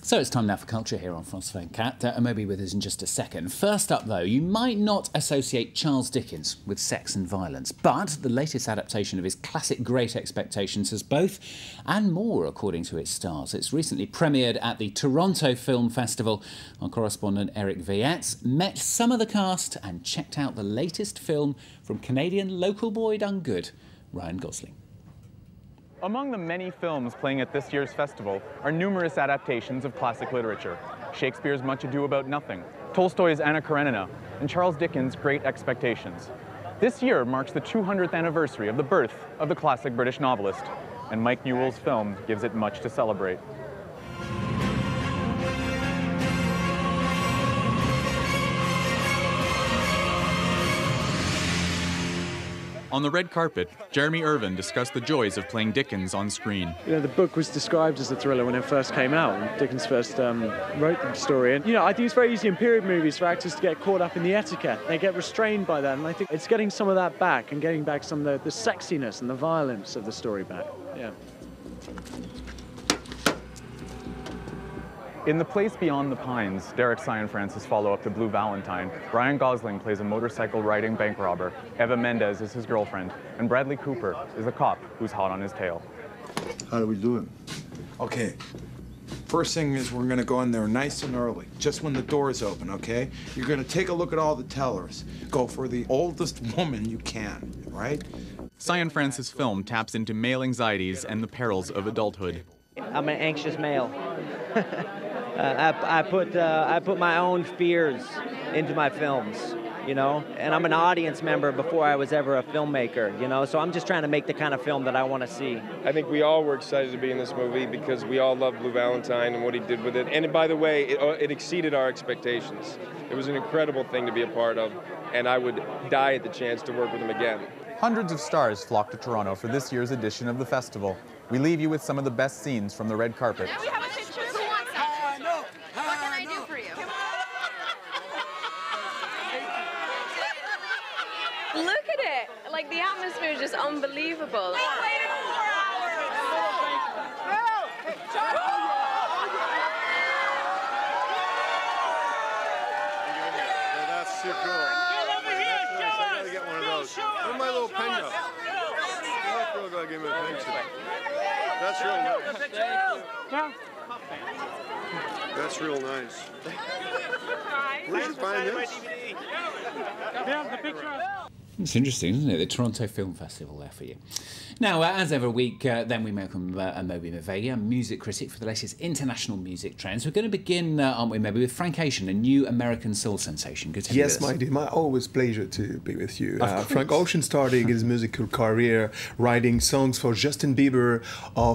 So it's time now for Culture here on Frost and Cat. Mo be with us in just a second. First up, though, you might not associate Charles Dickens with sex and violence, but the latest adaptation of his classic Great Expectations has both and more, according to its stars. It's recently premiered at the Toronto Film Festival. Our correspondent Eric Viette met some of the cast and checked out the latest film from Canadian local boy done good, Ryan Gosling. Among the many films playing at this year's festival are numerous adaptations of classic literature. Shakespeare's Much Ado About Nothing, Tolstoy's Anna Karenina, and Charles Dickens' Great Expectations. This year marks the 200th anniversary of the birth of the classic British novelist, and Mike Newell's film gives it much to celebrate. On the red carpet, Jeremy Irvin discussed the joys of playing Dickens on screen. You know, the book was described as a thriller when it first came out, when Dickens first wrote the story. And, you know, I think it's very easy in period movies for actors to get caught up in the etiquette. They get restrained by that, and I think it's getting some of that back and getting back some of the sexiness and the violence of the story back. Yeah. In The Place Beyond the Pines, Derek Cianfrance's follow-up to Blue Valentine, Ryan Gosling plays a motorcycle-riding bank robber, Eva Mendes is his girlfriend, and Bradley Cooper is the cop who's hot on his tail. How do we do it? Okay. First thing is we're gonna go in there nice and early, just when the doors open, okay? You're gonna take a look at all the tellers. Go for the oldest woman you can, right? Cianfrance's film taps into male anxieties and the perils of adulthood. I'm an anxious male. I put my own fears into my films, you know, and I'm an audience member before I was ever a filmmaker, you know, so I'm just trying to make the kind of film that I want to see. I think we all were excited to be in this movie because we all love Blue Valentine and what he did with it. And by the way, it exceeded our expectations. It was an incredible thing to be a part of, and I would die at the chance to work with him again. Hundreds of stars flocked to Toronto for this year's edition of the festival. We leave you with some of the best scenes from the red carpet. We have a picture. Who wants that? No. What can I do for you? Look at it. Like, the atmosphere is just unbelievable. We waited 4 hours. Yeah, that's too cool. I gotta get one of those. Where's my little pen go? That girl gotta give me a picture. That's real nice. That's real nice. Where'd you find this? It's interesting, isn't it? The Toronto Film Festival there for you. Now, as every week, then we welcome Moby Mavey, a music critic for the latest international music trends. We're going to begin, aren't we, Moby, with Frank Ocean, a new American soul sensation. Good to have you with us. Yes, my dear. My always pleasure to be with you. Frank Ocean started his musical career writing songs for Justin Bieber,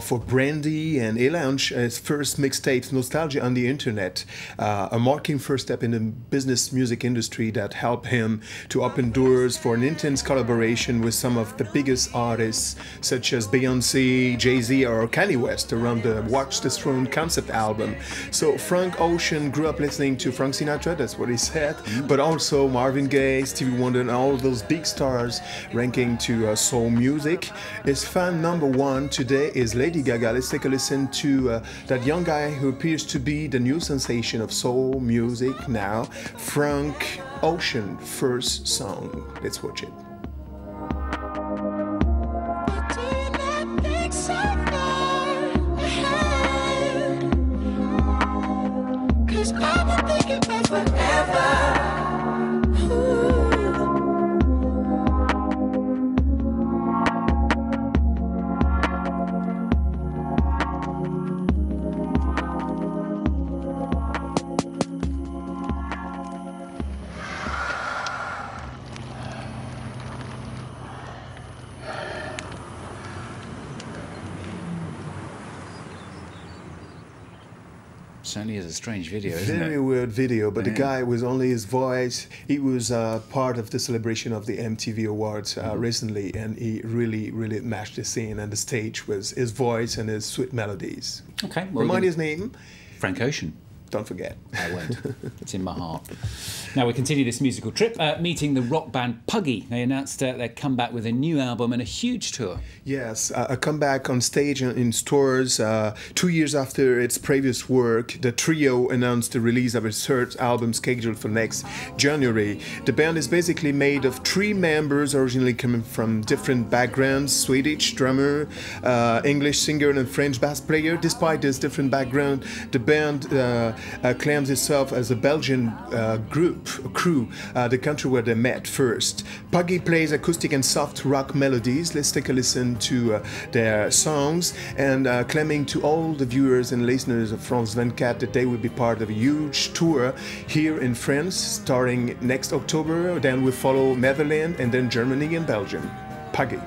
for Brandy, and he launched his first mixtape, Nostalgia, on the internet, a marking first step in the business music industry that helped him to open doors for an intense collaboration with some of the biggest artists such as Beyoncé, Jay-Z, or Kanye West around the Watch the Throne concept album. So Frank Ocean grew up listening to Frank Sinatra, that's what he said, but also Marvin Gaye, Stevie Wonder, and all those big stars ranking to soul music. His fan #1 today is Lady Gaga. Let's take a listen to that young guy who appears to be the new sensation of soul music now, Frank Ocean, first song. Let's watch it. Certainly is a strange video, isn't it? Very weird video, but the guy was only his voice. He was part of the celebration of the MTV Awards recently, and he really matched the scene and the stage with his voice and his sweet melodies. Okay. Well, Remind his name? Frank Ocean. don't forget. I won't. It's in my heart. Now we continue this musical trip, meeting the rock band Puggy. They announced their comeback with a new album and a huge tour. Yes, a comeback on stage and in stores. 2 years after its previous work, the trio announced the release of its third album scheduled for next January. The band is basically made of 3 members originally coming from different backgrounds: Swedish drummer, English singer and French bass player. Despite this different background, the band claims itself as a Belgian crew, the country where they met first. Puggy plays acoustic and soft rock melodies. Let's take a listen to their songs, and claiming to all the viewers and listeners of France 24 that they will be part of a huge tour here in France, starting next October. Then we follow Netherlands and then Germany and Belgium. Puggy.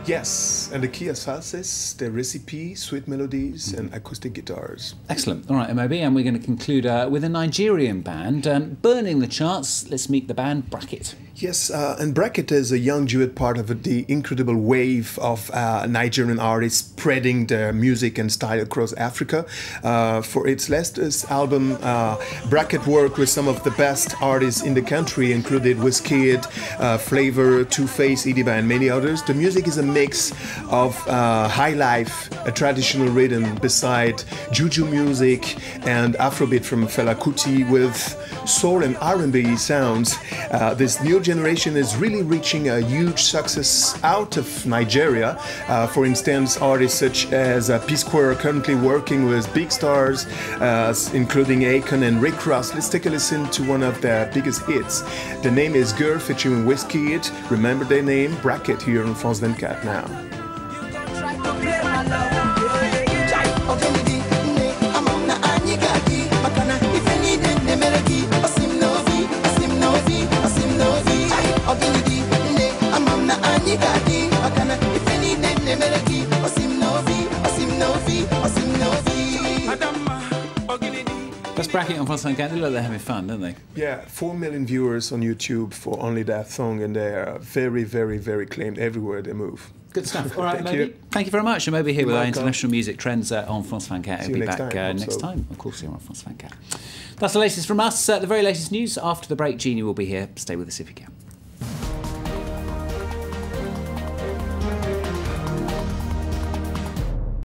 Yes, and the key sauces, the recipe, sweet melodies, and acoustic guitars. Excellent. All right, MOB, and we're going to conclude with a Nigerian band burning the charts. Let's meet the band Bracket. Yes, and Bracket is a young duet part of the incredible wave of Nigerian artists spreading their music and style across Africa. For its latest album, Bracket worked with some of the best artists in the country, included Wizkid, Flavor, Two-Face, Idiba, and many others. The music is a mix of high life, a traditional rhythm, beside juju music and Afrobeat from Fela Kuti with soul and R&B sounds. This new generation is really reaching a huge success out of Nigeria. For instance, artists such as P-Square are currently working with big stars, including Akon and Rick Ross. Let's take a listen to one of their biggest hits. The name is Girl featuring Wizkid. Remember their name? Bracket here on France 24 now. That's Bracket on France 24. They look like they're having fun, don't they? Yeah, 4 million viewers on YouTube for only that song, and they are very, very, very claimed everywhere they move. Good stuff. All right, Thank you very much. I'm over here with our international music trends on France 24. See We'll you be next back time, next also. time, of course, here on France 24. That's the latest from us. The very latest news. After the break, Jeannie will be here. Stay with us if you can.